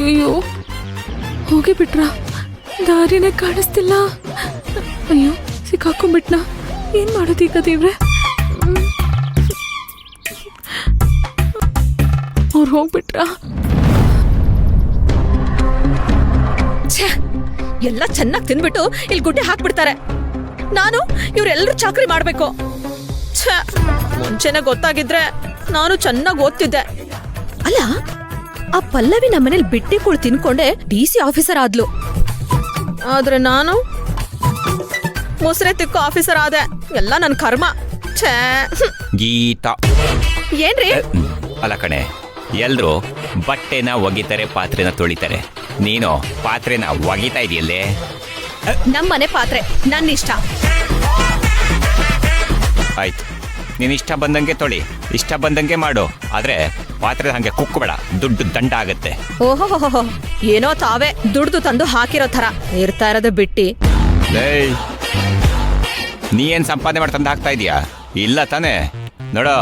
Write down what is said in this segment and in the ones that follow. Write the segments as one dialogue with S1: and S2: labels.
S1: ಅಯ್ಯೋ ಹೋಗಿ ಬಿಟ್ರ, ದಾರಿನೇ ಕಾಣಿಸ್ತಿಲ್ಲ. ಅಯ್ಯೋ ಸಿಕ್ಕಾಕೊಂಡ್ಬಿಟ್ನಾ, ಏನ್ ಮಾಡೋದೀಗ ದೇವ್ರೆ? ಅವ್ರು ಹೋಗ್ಬಿಟ್ರ.
S2: ಎಲ್ಲ ಚೆನ್ನಾಗಿ ತಿನ್ಬಿಟ್ಟು ಇಲ್ಲಿ ಗುಡ್ಡೆ ಹಾಕ್ಬಿಡ್ತಾರೆ. ನಾನು ಇವ್ರೆಲ್ಲರೂ ಚಾಕ್ರಿ ಮಾಡ್ಬೇಕು. ಮುಂಚೆನೆ ಗೊತ್ತಾಗಿದ್ರೆ ನಾನು ಚೆನ್ನಾಗಿ ಓದ್ತಿದ್ದೆ. ಅಲ್ಲ, ಆ ಪಲ್ಲವಿ ನಮ್ಮನೇಲಿ ಬಿಟ್ಟಿ ಕೂಳು ತಿನ್ಕೊಂಡೆ DC ಆಫೀಸರ್ ಆದ್ಲು. ಆದ್ರೆ ನಾನು ಮೊಸರೆ ತಿಕ್ಕೋ ಆಫೀಸರ್ ಆದೆ. ಎಲ್ಲ ನನ್ ಕರ್ಮ.
S3: ಗೀತಾ
S2: ಏನ್ರಿ?
S3: ಅಲ್ಲ ಕಣೆ, ಎಲ್ರು ಬಟ್ಟೆನ ಒಗಿತಾರೆ, ಪಾತ್ರೆನ ತೊಳಿತಾರೆ. ನೀನು ಪಾತ್ರೆನ ಒಗಿತಾ ಇದೆಯಲ್ಲೇ.
S2: ನಮ್ಮನೆ ಪಾತ್ರೆ ನನ್ನ ಇಷ್ಟ.
S3: ಆಯ್ತು, ನೀನು ಇಷ್ಟ ಬಂದಂಗೆ ತೊಳಿ, ಇಷ್ಟ ಬಂದಂಗೆ ಮಾಡು. ಆದ್ರೆ ಪಾತ್ರೆ ಹಂಗೆ ಕುಕ್ಕಬೇಡ, ದುಡ್ಡು ದಂಡ ಆಗತ್ತೆ.
S2: ಓಹೋ, ಏನೋ ತಾವೇ ದುಡ್ದು ತಂದು ಹಾಕಿರೋ ತರ ಇರ್ತಾ ಇರೋದು ಬಿಟ್ಟಿ.
S3: ನೀ ಏನ್ ಸಂಪಾದನೆ ಮಾಡಿ ತಂದು ಹಾಕ್ತಾ ಇದೀಯಾ? ಇಲ್ಲ ತಾನೇ? ನೋಡೋ,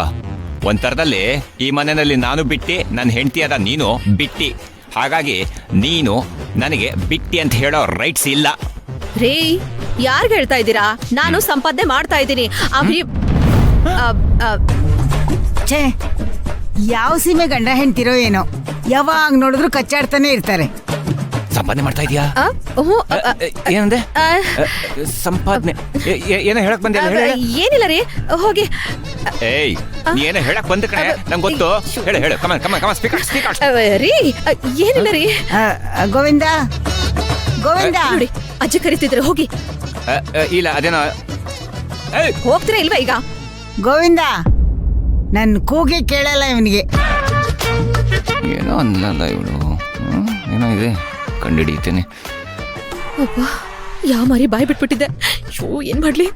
S3: ಒಂಥರದಲ್ಲಿ ಈ ಮನೆಯಲ್ಲಿ ನಾನು ಬಿಟ್ಟಿ, ನನ್ನ ಹೆಂಡತಿ ಅದ ನೀನು ಬಿಟ್ಟಿ. ಹಾಗಾಗಿ ನೀನು ನನಗೆ ಬಿಟ್ಟಿ ಅಂತ ಹೇಳೋ ರೈಟ್ಸ್ ಇಲ್ಲ.
S2: ರೀ, ಯಾರ್ಗ್ ಹೇಳ್ತಾ ಇದ್ದೀರಾ? ನಾನು ಸಂಪಾದನೆ ಮಾಡ್ತಾ ಇದ್ದೀನಿ.
S4: ಛೇ, ಯಾವ ಸೀಮೆ ಗಂಡ ಹೆಂಡ್ತಿರೋ ಏನೋ, ಯಾವಾಗ ನೋಡಿದ್ರು ಕಚ್ಚಾಡ್ತಾನೆ ಇರ್ತಾರೆ.
S3: ಸಂಪಾದನೆ ಮಾಡ್ತಾ ಇದೀಯಾ? ಏನಂದೆ? ಸಂಪಾದನೆ ಏನೋ ಹೇಳಕ್ ಬಂದೆ?
S2: ಏನಿಲ್ಲ ರೀ, ಹೋಗಿ.
S3: ಏಯ್, ನೀ ಏನೋ ಹೇಳಕ್ ಬಂದ ಕಣೆ, ನಂಗೆ ಗೊತ್ತು. ಹೇಳು, ಕಮ ಸ್ಪೀಕರ್.
S2: ರೀ, ಏನಿಲ್ಲ ರೀ.
S4: ಗೋವಿಂದ, ಗೋವಿಂದ
S2: ನೋಡಿ, ಅಜ್ಜಿ ಕರಿತಿದ್ರೆ ಹೋಗಿ.
S3: ಇಲ್ಲ, ಅದೇನೋ.
S2: ಹೋಗ್ತೀರಾ ಇಲ್ವಾ ಈಗ?
S4: ಗೋವಿಂದ, ನನ್ ಕೂಗೆ ಕೇಳಲ್ಲ ಇವನಿಗೆ.
S3: ಏನೋ ಅನ್ನಲ್ಲ ಇವಳು. ಏನೋ ಇದೆ, ಕಂಡುಹಿಡಿಯುತ್ತೇನೆ.
S2: ಅಪ್ಪ, ಯಾವ ಮಾರಿ ಬಾಯ್ ಬಿಟ್ಬಿಟ್ಟಿದ್ದೆ. ಶೋ, ಏನ್ ಮಾಡ್ಲಿ?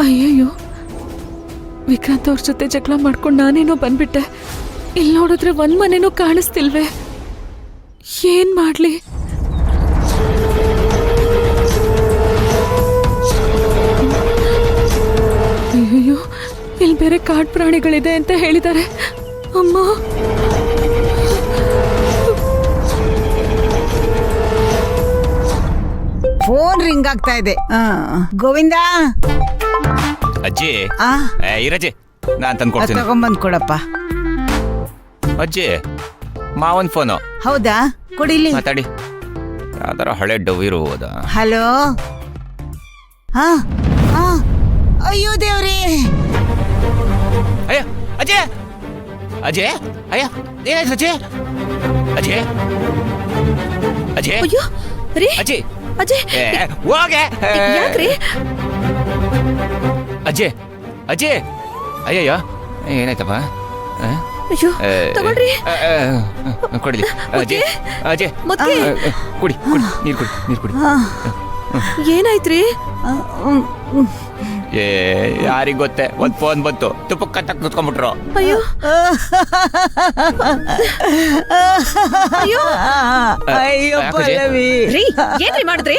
S1: ಅಯ್ಯಯ್ಯೋ, ವಿಕ್ರಾಂತ್ ಅವ್ರ ಜೊತೆ ಜಗಳ ಮಾಡ್ಕೊಂಡು ನಾನೇನೋ ಬಂದ್ಬಿಟ್ಟೆ. ಇಲ್ಲಿ ನೋಡಿದ್ರೆ ಒಂದ್ ಮನೇನೂ ಕಾಣಿಸ್ತಿಲ್ವೇ? ಏನ್ ಮಾಡ್ಲಿ? ಅಯ್ಯಯ್ಯೋ, ಇಲ್ಲಿ ಬೇರೆ ಕಾಡು ಪ್ರಾಣಿಗಳಿದೆ ಅಂತ ಹೇಳಿದ್ದಾರೆ. ಅಮ್ಮ,
S4: ಫೋನ್ ರಿಂಗ್ ಆಗ್ತಾ ಇದೆ. ಗೋವಿಂದ,
S3: ಅಜ್ಜಿ.
S4: ಆ
S3: ಇರಜ್ಜಿ, ನಾನ್ ತಂದ್ಕೊಡ್ತೀನಿ.
S4: ತಗೊಂಬಂದ್ ಕೊಡಪ್ಪ.
S3: ಅಜ್ಜಿ, ಮಾವನ್ ಫೋನು.
S4: ಹೌದಾ, ಕೊಡಿಲಿ.
S3: ಮಾತಾಡಿ. ಯಾವ್ದಾರ ಹಳೆ ಡವ್ ಇರುವುದಾ?
S4: ಹಲೋ. ಹಾ, ಅಯ್ಯೋ ದೇವ್ರಿ.
S3: ಅಯ್ಯ, ಅಜ್ಜಿ, ಅಜ್ಜಿ, ಅಯ್ಯ, ಏನಾಯ್ತು ಅಜ್ಜಿ? ಅಜ್ಜಿ, ಅಜ್ಜಿ,
S2: ಅಯ್ಯೋ ರೀ,
S3: ಅಜ್ಜಿ,
S2: ಅಜ್ಜಿ,
S3: ಹೋಗೆ.
S2: ಯಾಕ್ರಿ?
S3: ಅಜ್ಜಿ, ಅಜ್ಜಿ, ಅಯ್ಯಯ್ಯೋ, ಏನಾಯ್ತಪ್ಪ?
S2: ಅಯ್ಯೋ, ತಗೊಳ್ರಿ.
S3: ಕೊಡಿಲಿ ಅಜ್ಜಿ. ಅಜ್ಜಿ, ಕುಡಿ, ನೀರು ಕುಡಿ.
S2: ಏನಾಯ್ತ್ರಿ?
S3: ಯಾರಿಗ್ ಗೊತ್ತೆ, ಒಂದ್ ಫೋನ್ ಬಂತು, ತುಪ್ಪಕ್ಕ ತಕ್ಕ ಕುತ್ಕೊಂಡ್ಬಿಟ್ರು.
S2: ಅಯ್ಯೋ, ಅಯ್ಯೋ,
S4: ಅಯ್ಯೋ ಪಲ್ಲವಿ.
S2: ರೀ, ಏನ್ರಿ ಮಾಡಿದ್ರಿ?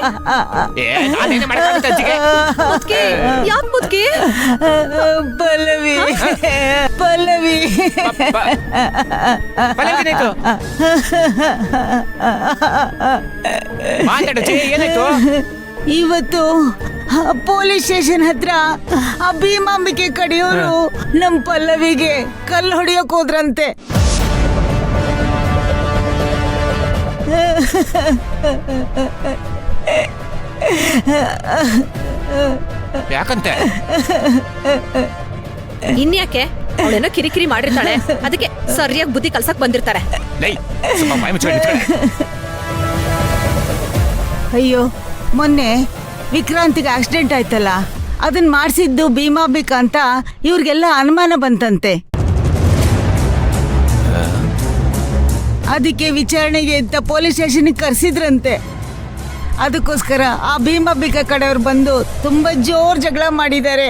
S3: ನಾನೇನೇ ಮಾಡಕ್ಕಾಗುತ್ತೆ ಅಜ್ಜಿಗೆ?
S2: ಮುದ್ಕಿ, ಯಾಕ್ ಮುದ್ಕಿ?
S4: ಪಲ್ಲವಿ, ಪಲ್ಲವಿ.
S3: ಏನಾಯ್ತು? ಮಾತಾಡಜ್ಜಿ, ಏನಾಯ್ತು?
S4: ಇವತ್ತು ಪೊಲೀಸ್ ಸ್ಟೇಷನ್ ಹತ್ರ ಆ ಭೀಮಾಂಬಿಕೆ ಕಡೆಯವರು ನಮ್ ಪಲ್ಲವಿಗೆ ಕಲ್ಲು ಹೊಡಿಯೋಕ್ ಹೋದ್ರಂತೆ.
S3: ಯಾಕಂತೆ?
S2: ಇನ್ಯಾಕೆ? ಅವಳೇನೋ ಕಿರಿಕಿರಿ ಮಾಡಿರ್ತಾಳೆ, ಅದಕ್ಕೆ ಸರಿಯಾಗಿ ಬುದ್ಧಿ ಕಲ್ಸಕ್ ಬಂದಿರ್ತಾರೆ.
S4: ಅಯ್ಯೋ, ಮೊನ್ನೆ ವಿಕ್ರಾಂತಿಗೆ ಆಕ್ಸಿಡೆಂಟ್ ಆಯ್ತಲ್ಲ, ಅದನ್ನ ಮಾಡಿಸಿದ್ದು ಭೀಮಾಂಬಿಕಾ ಅಂತ ಇವ್ರಿಗೆಲ್ಲ ಅನುಮಾನ ಬಂತಂತೆ. ಅದಕ್ಕೆ ವಿಚಾರಣೆಗೆ ಅಂತ ಪೊಲೀಸ್ ಸ್ಟೇಷನ್ಗೆ ಕರೆಸಿದ್ರಂತೆ. ಅದಕ್ಕೋಸ್ಕರ ಆ ಭೀಮಾಂಬಿಕಾ ಕಡೆಯವ್ರು ಬಂದು ತುಂಬಾ ಜೋರ್ ಜಗಳ ಮಾಡಿದ್ದಾರೆ.